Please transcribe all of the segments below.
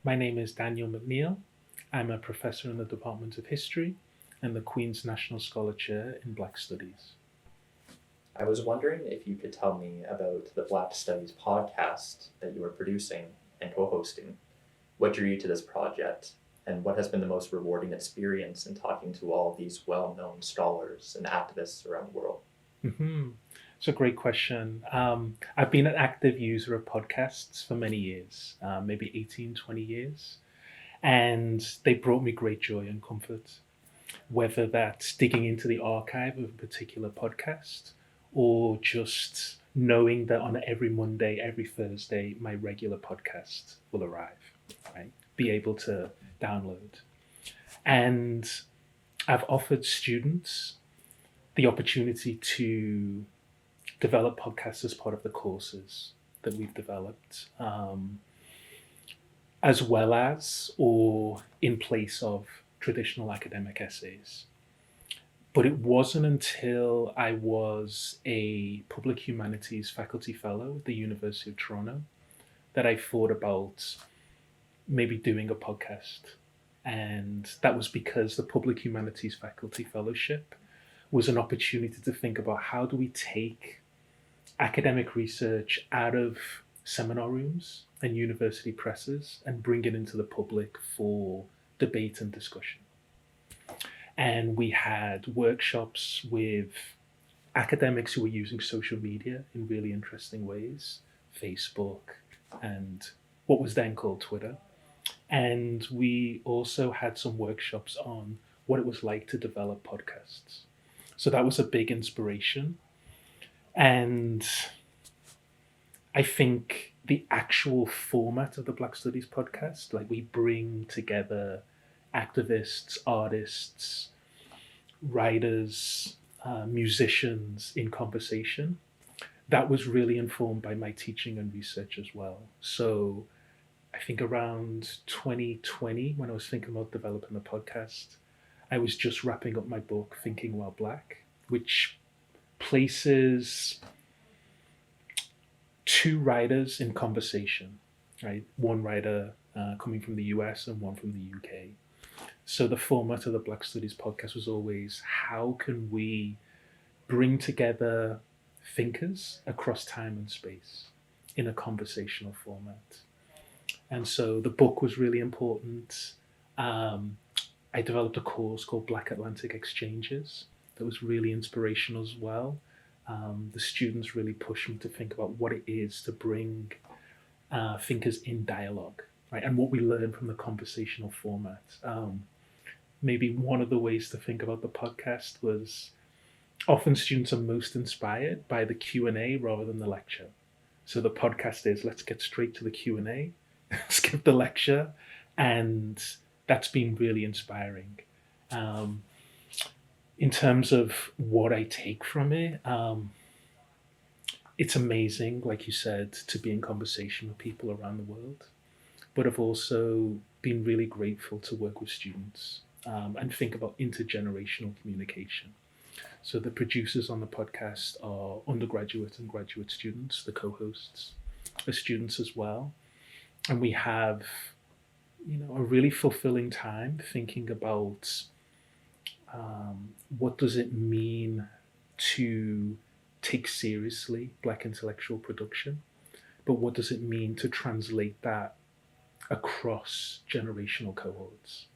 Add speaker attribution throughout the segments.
Speaker 1: My name is Daniel McNeil. I'm a professor in the Department of History and the Queen's National Scholar Chair in Black Studies.
Speaker 2: I was wondering if you could tell me about the Black Studies podcast that you are producing and co-hosting. What drew you to this project, and what has been the most rewarding experience in talking to all of these well-known scholars and activists around the world?
Speaker 1: Mm-hmm. It's a great question. I've been an active user of podcasts for many years, maybe 18, 20 years, and they brought me great joy and comfort, whether that's digging into the archive of a particular podcast or just knowing that on every Monday, every Thursday, my regular podcast will arrive, right? Be able to download. And I've offered students the opportunity to develop podcasts as part of the courses that we've developed, as well as or in place of traditional academic essays. But it wasn't until I was a public humanities faculty fellow at the University of Toronto that I thought about maybe doing a podcast. And that was because the public humanities faculty fellowship was an opportunity to think about how do we take academic research out of seminar rooms and university presses and bring it into the public for debate and discussion. And we had workshops with academics who were using social media in really interesting ways, Facebook and what was then called Twitter. And we also had some workshops on what it was like to develop podcasts. So that was a big inspiration. And I think the actual format of the Black Studies podcast, like we bring together activists, artists, writers, musicians in conversation, that was really informed by my teaching and research as well. So I think around 2020, when I was thinking about developing the podcast, I was just wrapping up my book, Thinking While Black, which places two writers in conversation, right? One writer coming from the US and one from the UK. So the format of the Black Studies podcast was always, how can we bring together thinkers across time and space in a conversational format? And so the book was really important. I developed a course called Black Atlantic Exchanges that was really inspirational as well. The students really pushed me to think about what it is to bring thinkers in dialogue, right? And what we learn from the conversational format. Maybe one of the ways to think about the podcast was often students are most inspired by the Q&A rather than the lecture. So the podcast is, let's get straight to the Q&A, skip the lecture, and that's been really inspiring. In terms of what I take from it, it's amazing, like you said, to be in conversation with people around the world. But I've also been really grateful to work with students and think about intergenerational communication. So the producers on the podcast are undergraduate and graduate students, the co-hosts are students as well. And we have, a really fulfilling time thinking about what does it mean to take seriously Black intellectual production, but what does it mean to translate that across generational cohorts?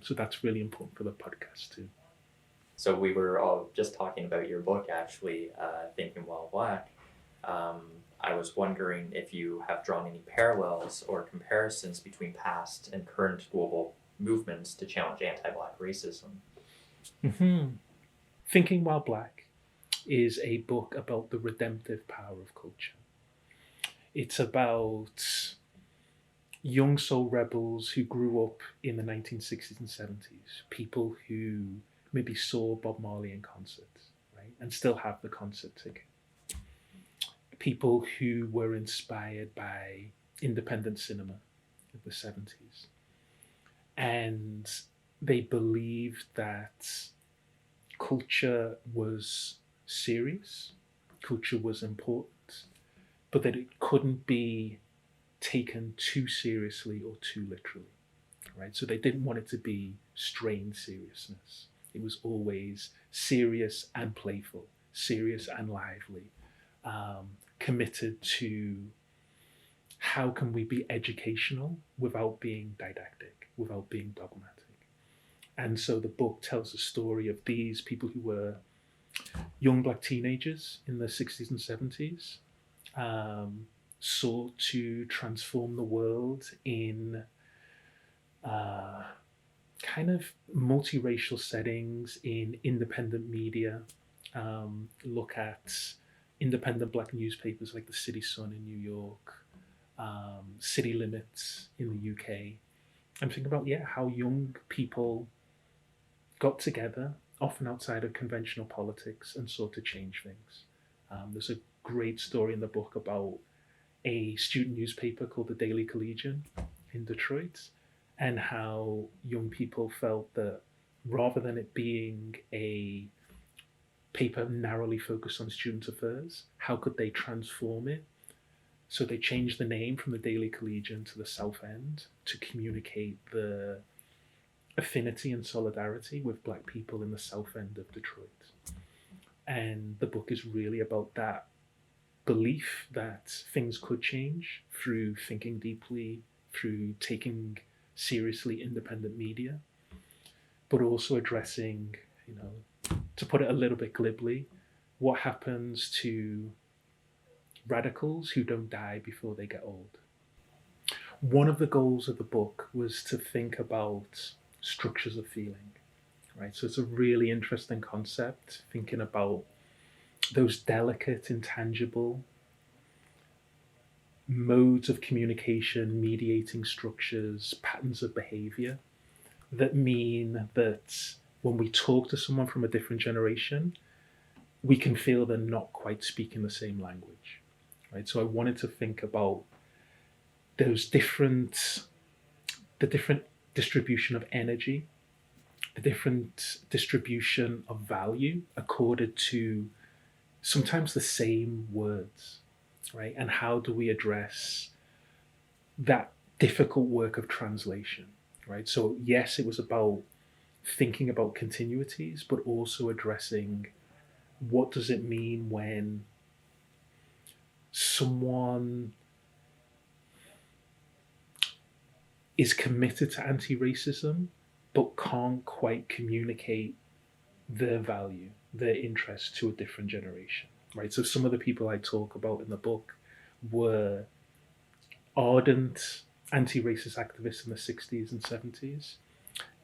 Speaker 1: So that's really important for the podcast too.
Speaker 2: So we were all just talking about your book, actually, Thinking While Black. I was wondering if you have drawn any parallels or comparisons between past and current global movements to challenge anti-Black racism.
Speaker 1: Mm-hmm. Thinking While Black is a book about the redemptive power of culture. It's about young soul rebels who grew up in the 1960s and 70s, people who maybe saw Bob Marley in concert, right, and still have the concert ticket. People who were inspired by independent cinema of the 70s. And they believed that culture was serious, culture was important, but that it couldn't be taken too seriously or too literally, right? So they didn't want it to be strained seriousness. It was always serious and playful, serious and lively, committed to how can we be educational without being didactic, without being dogmatic. And so the book tells the story of these people who were young black teenagers in the 60s and 70s, sought to transform the world in kind of multiracial settings, in independent media. Look at independent black newspapers like the City Sun in New York, City Limits in the UK, and think about how young people got together, often outside of conventional politics, and sought to change things. There's a great story in the book about a student newspaper called the Daily Collegian in Detroit, and how young people felt that rather than it being a paper narrowly focused on student affairs, how could they transform it? So they changed the name from the Daily Collegian to the South End to communicate the affinity and solidarity with black people in the South End of Detroit. And the book is really about that belief that things could change through thinking deeply, through taking seriously independent media, but also addressing, to put it a little bit glibly, what happens to radicals who don't die before they get old. One of the goals of the book was to think about structures of feeling, right? So it's a really interesting concept, thinking about those delicate, intangible modes of communication, mediating structures, patterns of behavior that mean that when we talk to someone from a different generation, we can feel they're not quite speaking the same language, right? So I wanted to think about the different distribution of energy, the different distribution of value accorded to sometimes the same words, right? And how do we address that difficult work of translation, right? So yes, it was about thinking about continuities, but also addressing what does it mean when someone is committed to anti-racism but can't quite communicate their value, their interest to a different generation, right? So some of the people I talk about in the book were ardent anti-racist activists in the 60s and 70s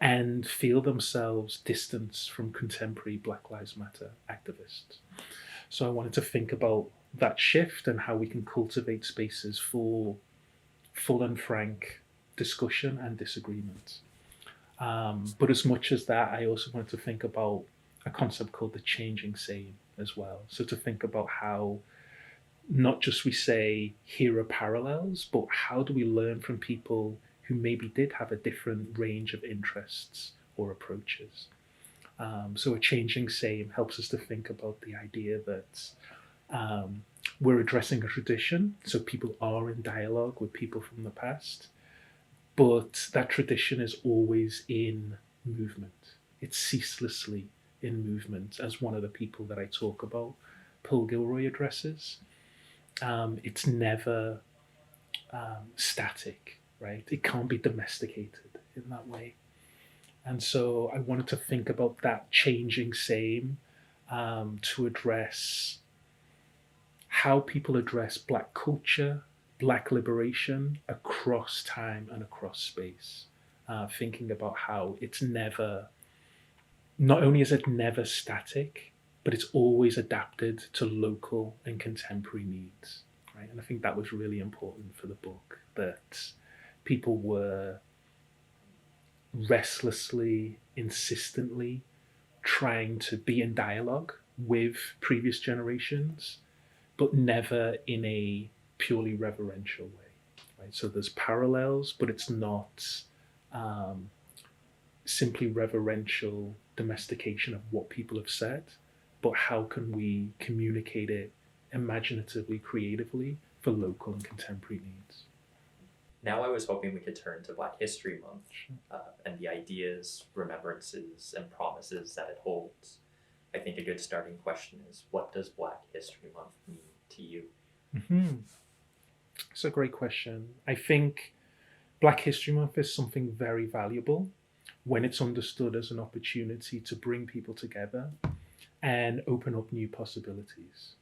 Speaker 1: and feel themselves distanced from contemporary Black Lives Matter activists. So I wanted to think about that shift and how we can cultivate spaces for full and frank discussion and disagreement. But as much as that, I also wanted to think about a concept called the changing same as well. So to think about how not just we say, here are parallels, but how do we learn from people who maybe did have a different range of interests or approaches? So a changing same helps us to think about the idea that we're addressing a tradition, so people are in dialogue with people from the past, but that tradition is always in movement. It's ceaselessly in movement, as one of the people that I talk about, Paul Gilroy, addresses. It's never static, right? It can't be domesticated in that way. And so I wanted to think about that changing same to address how people address Black culture, Black liberation across time and across space. Thinking about how it's never, not only is it never static, but it's always adapted to local and contemporary needs, right? And I think that was really important for the book, that people were restlessly, insistently trying to be in dialogue with previous generations, but never in a purely reverential way, right? So there's parallels, but it's not simply reverential domestication of what people have said, but how can we communicate it imaginatively, creatively for local and contemporary needs?
Speaker 2: Now I was hoping we could turn to Black History Month and the ideas, remembrances, and promises that it holds. I think a good starting question is, what does Black History Month mean to you?
Speaker 1: Mm-hmm. It's a great question. I think Black History Month is something very valuable when it's understood as an opportunity to bring people together and open up new possibilities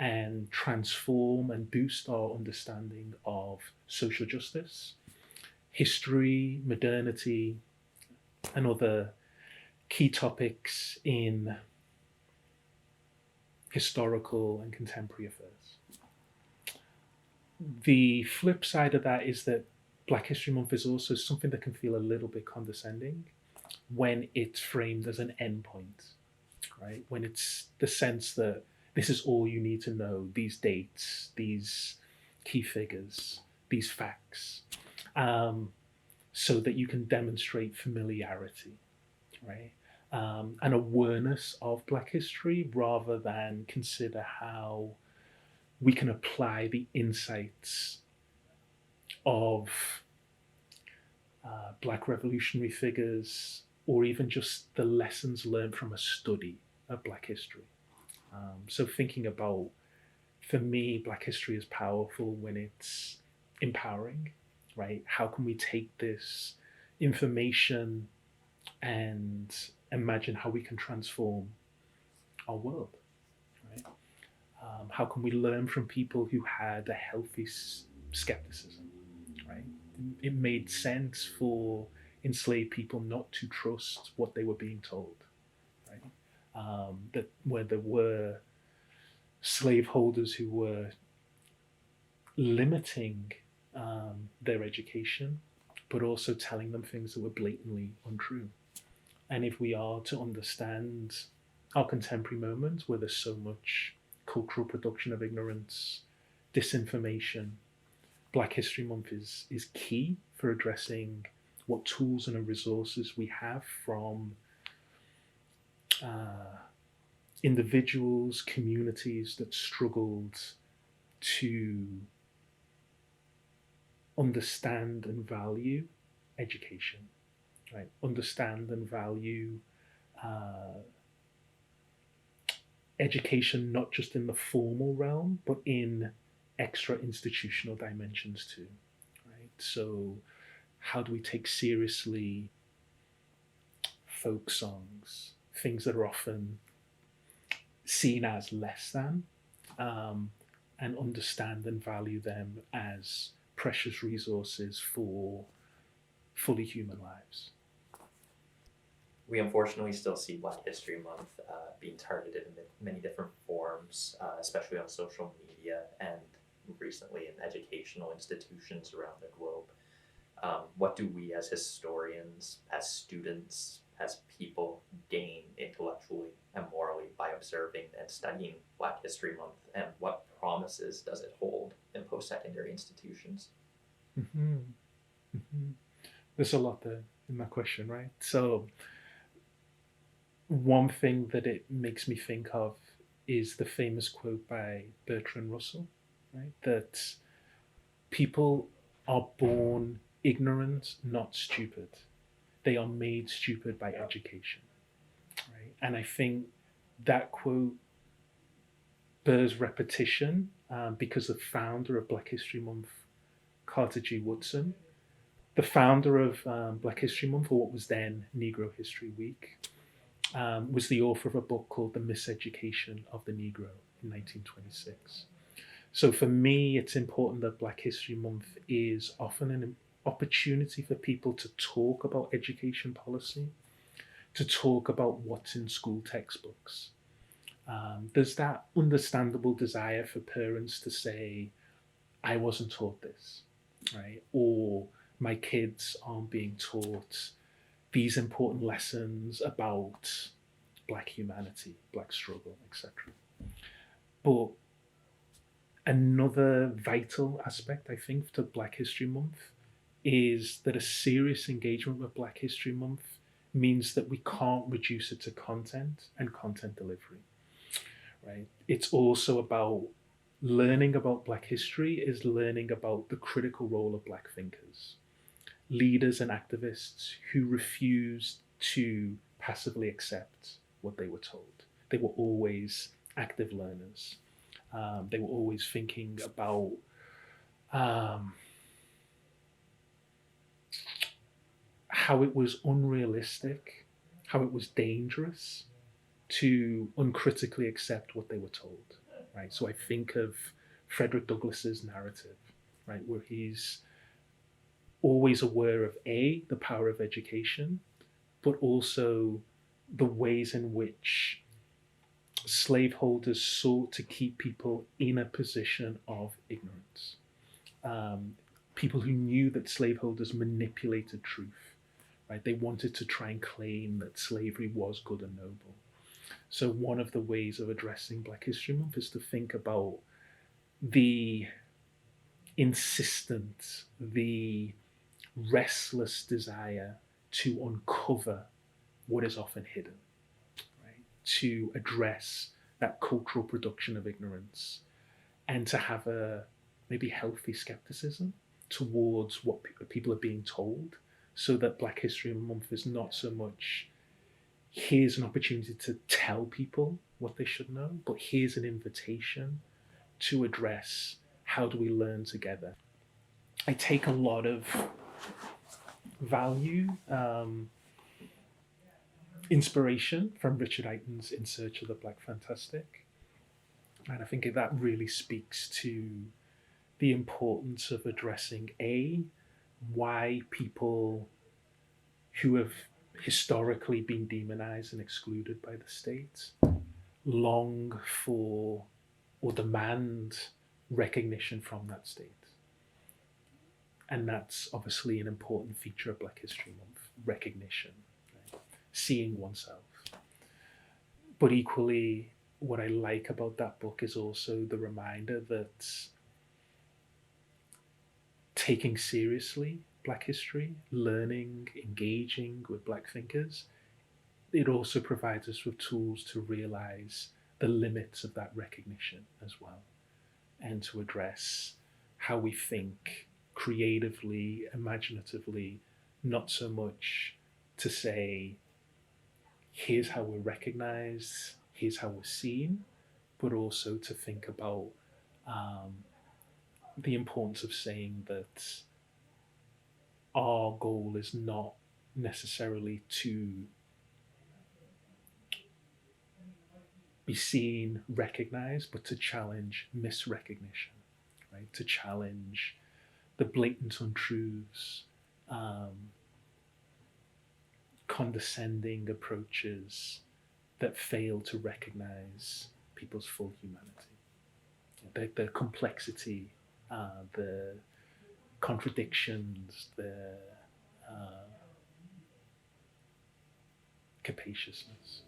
Speaker 1: and transform and boost our understanding of social justice, history, modernity, and other key topics in historical and contemporary affairs. The flip side of that is that Black History Month is also something that can feel a little bit condescending when it's framed as an endpoint, right? When it's the sense that this is all you need to know, these dates, these key figures, these facts, so that you can demonstrate familiarity, right? An awareness of Black history rather than consider how we can apply the insights of Black revolutionary figures or even just the lessons learned from a study of Black history. So thinking about, for me, Black history is powerful when it's empowering, right? How can we take this information and imagine how we can transform our world, right? How can we learn from people who had a healthy skepticism, right? It made sense for enslaved people not to trust what they were being told, right? That where there were slaveholders who were limiting their education, but also telling them things that were blatantly untrue. And if we are to understand our contemporary moment where there's so much cultural production of ignorance, disinformation, Black History Month is key for addressing what tools and resources we have from individuals, communities that struggled to understand and value education, right? Understand and value education not just in the formal realm, but in extra institutional dimensions too, right? So, how do we take seriously folk songs, things that are often seen as less than, and understand and value them as precious resources for fully human lives?
Speaker 2: We unfortunately still see Black History Month being targeted in many different forms, especially on social media and recently in educational institutions around the globe. What do we as historians, as students, as people gain intellectually and morally by observing and studying Black History Month, and what promises does it hold in post-secondary institutions?
Speaker 1: Mm-hmm. Mm-hmm. There's a lot there in that question, right? So, one thing that it makes me think of is the famous quote by Bertrand Russell, right? That people are born ignorant, not stupid. They are made stupid by education, right? And I think that quote bears repetition because the founder of Black History Month, Carter G. Woodson, the founder of Black History Month, or what was then Negro History Week, was the author of a book called The Miseducation of the Negro in 1926. So for me, it's important that Black History Month is often an opportunity for people to talk about education policy, to talk about what's in school textbooks. There's that understandable desire for parents to say, I wasn't taught this, right? Or my kids aren't being taught these important lessons about Black humanity, Black struggle, etc. But another vital aspect, I think, to Black History Month is that a serious engagement with Black History Month means that we can't reduce it to content and content delivery, right? It's also about Learning about Black history is learning about the critical role of Black thinkers, leaders and activists who refused to passively accept what they were told. They were always active learners. They were always thinking about how it was unrealistic, how it was dangerous to uncritically accept what they were told. Right. So I think of Frederick Douglass's narrative, right, where he's always aware of the power of education, but also the ways in which slaveholders sought to keep people in a position of ignorance. People who knew that slaveholders manipulated truth, right? They wanted to try and claim that slavery was good and noble. So one of the ways of addressing Black History Month is to think about the insistent, the restless desire to uncover what is often hidden, right? To address that cultural production of ignorance and to have a maybe healthy skepticism towards what people are being told, so that Black History Month is not so much here's an opportunity to tell people what they should know, but here's an invitation to address how do we learn together. I take a lot of value, inspiration from Richard Eiton's In Search of the Black Fantastic. And I think that really speaks to the importance of addressing why people who have historically been demonized and excluded by the state long for or demand recognition from that state. And that's obviously an important feature of Black History Month, recognition, right? Seeing oneself. But equally, what I like about that book is also the reminder that taking seriously Black history, learning, engaging with Black thinkers, it also provides us with tools to realize the limits of that recognition as well, and to address how we think creatively, imaginatively, not so much to say, here's how we're recognized, here's how we're seen, but also to think about the importance of saying that our goal is not necessarily to be seen, recognized, but to challenge misrecognition, right? To challenge the blatant untruths, condescending approaches that fail to recognize people's full humanity, the complexity, the contradictions, the capaciousness.